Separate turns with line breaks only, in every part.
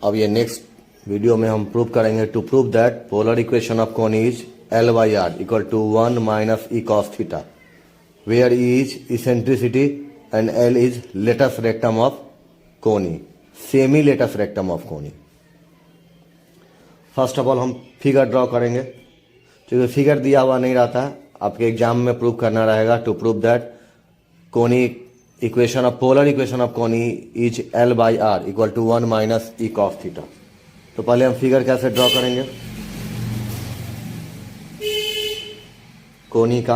अब ये next video में हम प्रूव करेंगे to prove that polar equation of cone is L by R equal to 1 minus E cos theta, where E is eccentricity and L is latus rectum of conic, semi latus rectum of conic. First of all हम figure draw करेंगे, क्योंकि figure दिया हुआ नहीं रहता है, आपके exam में प्रूव करना रहेगा to prove that conic equation of polar equation of conic is L by R equal to 1 minus E cos theta. तो पहले हम फिगर कैसे ड्रॉ करेंगे कोनी का।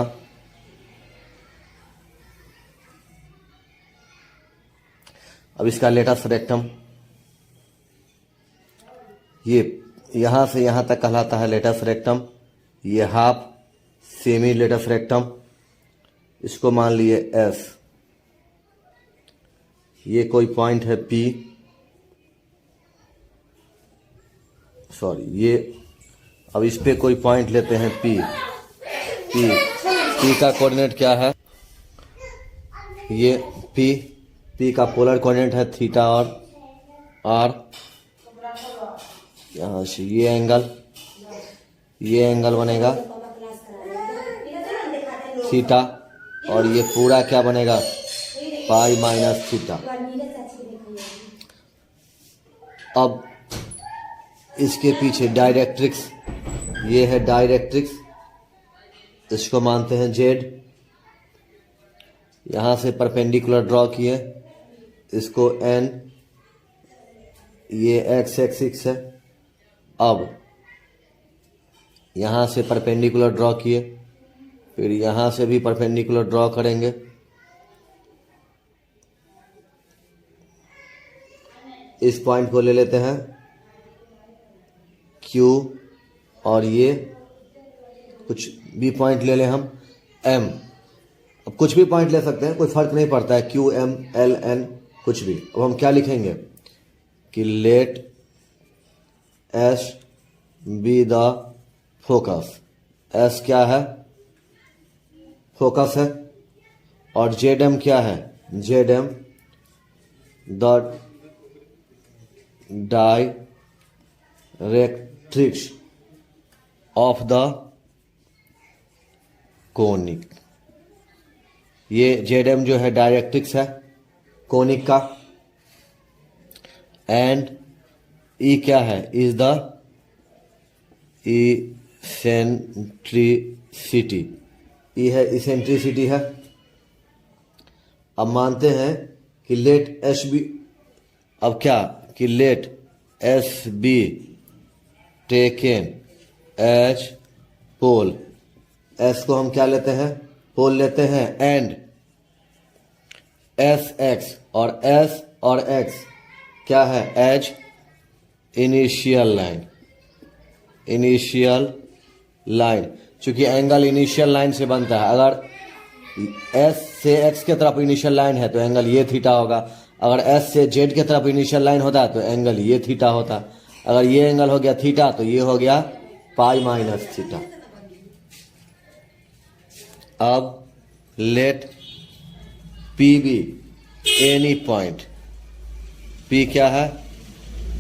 अब इसका लेटस रेक्टम ये यहां से यहां तक कहलाता है लेटस रेक्टम, ये हाफ सेमी लेटस रेक्टम, इसको मान लिए S। ये कोई पॉइंट है P, सॉरी ये, अब इस पे कोई पॉइंट लेते हैं P का कोऑर्डिनेट क्या है, ये P का पोलर कोऑर्डिनेट है थीटा और R। यहाँ से ये एंगल बनेगा थीटा, और ये पूरा क्या बनेगा पाई माइनस थीटा। अब इसके पीछे डायरेक्ट्रिक्स, ये है डायरेक्ट्रिक्स, इसको मानते हैं Z। यहां से परपेंडिकुलर ड्रॉ किए, इसको N, ये X एक्सिस है। अब यहां से परपेंडिकुलर ड्रॉ किए, फिर यहां से भी परपेंडिकुलर ड्रॉ करेंगे, इस पॉइंट को ले लेते हैं Q, और ये कुछ भी पॉइंट ले लें हम M। अब कुछ भी पॉइंट ले सकते हैं, कोई फर्क नहीं पड़ता है, Q M L N कुछ भी। अब हम क्या लिखेंगे कि let S be the focus, S क्या है फोकस है, और ZM क्या है, ZM the directrix of the conic. ये ZM जो है डायरेक्ट्रिक्स है कोनिक का, एंड E क्या है, इज द इसेंट्रिसिटी, E है इसेंट्रिसिटी है। अब मानते हैं कि लेट S बी, अब क्या कि let S be taken as pole, S को हम क्या लेते हैं पोल लेते हैं, एंड S X और S और X क्या है एज इनिशियल लाइन, चूंकि एंगल इनिशियल लाइन से बनता है। अगर S से X के तरफ इनिशियल लाइन है तो एंगल ये थीटा होगा, अगर S से Z के तरफ इनिशियल लाइन होता है तो एंगल ये थीटा होता। अगर ये एंगल हो गया थीटा तो ये हो गया पाई माइनस थीटा। अब let P be any point, P क्या है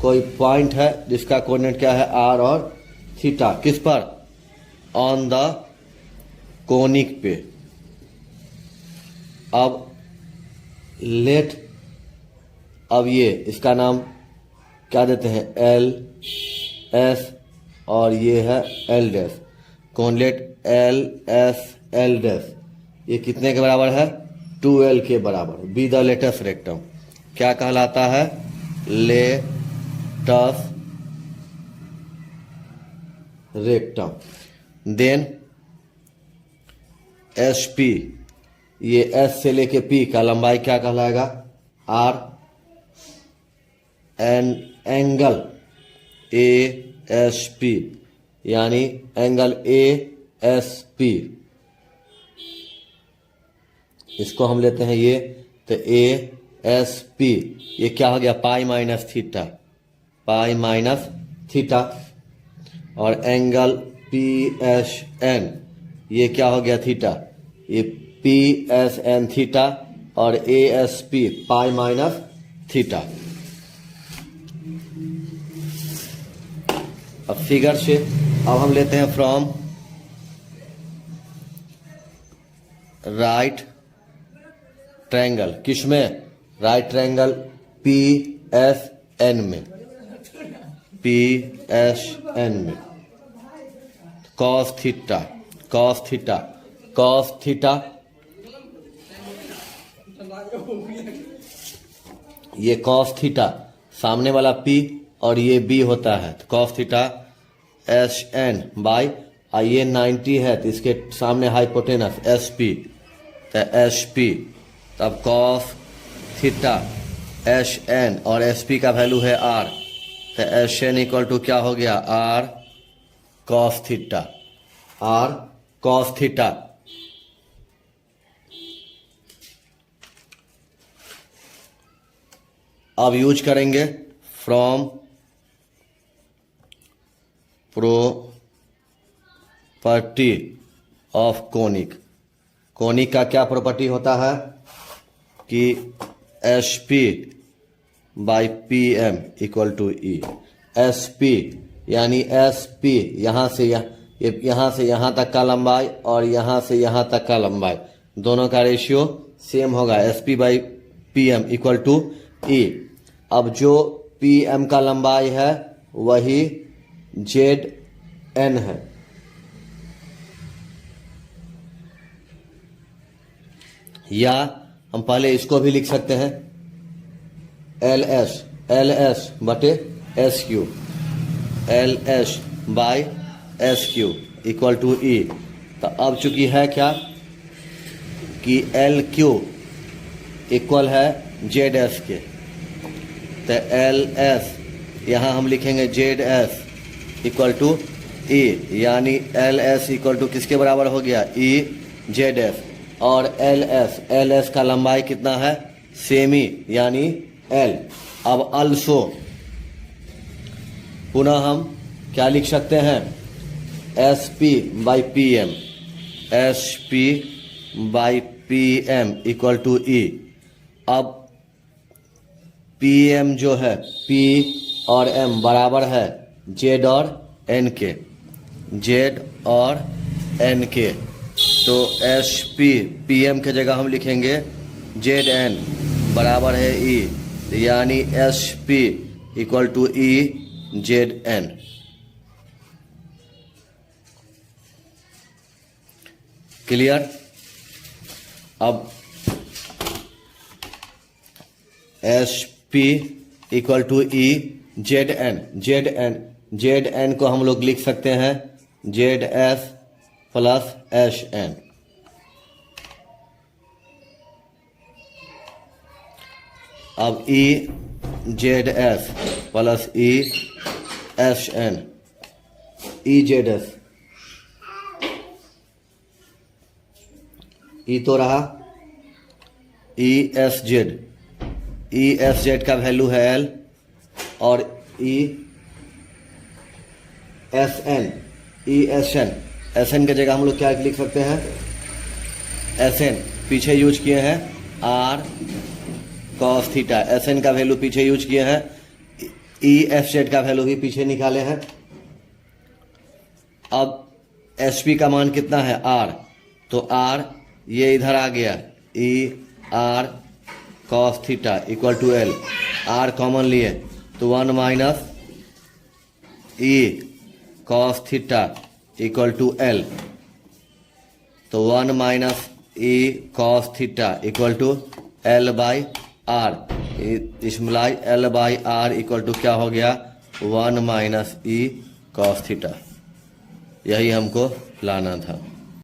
कोई पॉइंट है जिसका कोऑर्डिनेट क्या है R और थीटा, किस पर ऑन द कोनिक पे। अब लेट, अब ये इसका नाम क्या देते हैं L S, और ये है L dash, coordinate L S L dash, ये कितने के बराबर है 2L के बराबर। बी द लेटस रेक्टम क्या कहलाता है, लेटस रेक्टम। देन SP, ये S से लेके P का लंबाई क्या कहलाएगा R, एंड एंगल ASP यानी एंगल ASP, इसको हम लेते हैं ये, तो ASP ये क्या हो गया पाई माइनस थीटा, और एंगल PSN ये क्या हो गया थीटा, ये PSN थीटा, और ASP पाई माइनस थीटा। अब फिगर से अब हम लेते हैं फ्रॉम राइट ट्रायंगल, किसमें? Right triangle P S N में, पी एस एन में cos theta, cos theta, cos theta, ये कॉस थीटा सामने वाला पी और ये बी होता है, तो cos theta S N by, ये 90 है तो इसके सामने हाइपोटेनस एस पी, तो एस पी, तब कॉस थीटा एस एन और एस पी का वैल्यू है आर, तो एस एन इक्वल टू क्या हो गया? R cos theta, R cos theta. अब यूज करेंगे from property of conic. Conic का क्या प्रॉपर्टी होता है कि S P by P M equal to E, S P यानी एस पी यहाँ से यहाँ तक का लंबाई और यहाँ से यहाँ तक का लंबाई, दोनों का रेशियो सेम होगा, S P by P M equal to E. अब जो पी एम का लंबाई है वही जेड एन है, या हम पहले इसको भी लिख सकते हैं एल एस बटे S Q, L S by S Q equal to E. तो अब चूंकि है क्या कि एल क्यू इक्वल है जेड एस के, तो एल एस यहाँ हम लिखेंगे Z S equal to E, यानी एल एस इक्वल टू किसके बराबर हो गया? ई जेड एस, और एल एस का लंबाई कितना है? सेमी यानी एल। अब अल्सो पुनः हम क्या लिख सकते हैं? S P by P M, S P by P M equal to E. अब पी एम जो है, पी और एम बराबर है जेड और एन के, जेड और एन के, तो एस पी पी एम के जगह हम लिखेंगे जेड एन बराबर है ई, यानी S P equal to E Z N. Clear? अब S P equal to E Z N, Z N को हम लोग लिख सकते हैं Z S plus S N. अब E Z S plus E S N, E Z S, E तो रहा E S Z, E S Z का वैल्यू है एल, और E S N, E S N, S N की जगह हम लोग क्या लिख सकते हैं? एस एन पीछे यूज किए हैं R cos theta, S N का वैल्यू पीछे यूज किए हैं, ई एफ जेड का वैल्यू भी पीछे निकाले हैं। अब एस पी का मान कितना है? आर, तो आर ये इधर आ गया, E R cos theta equal to L, R common लिए तो 1 minus E cos theta equal to L, तो 1 minus E cos theta equal to L by R, इसमें L by R equal to क्या हो गया? 1 माइनस ई कॉस थीटा। यही हमको लाना था।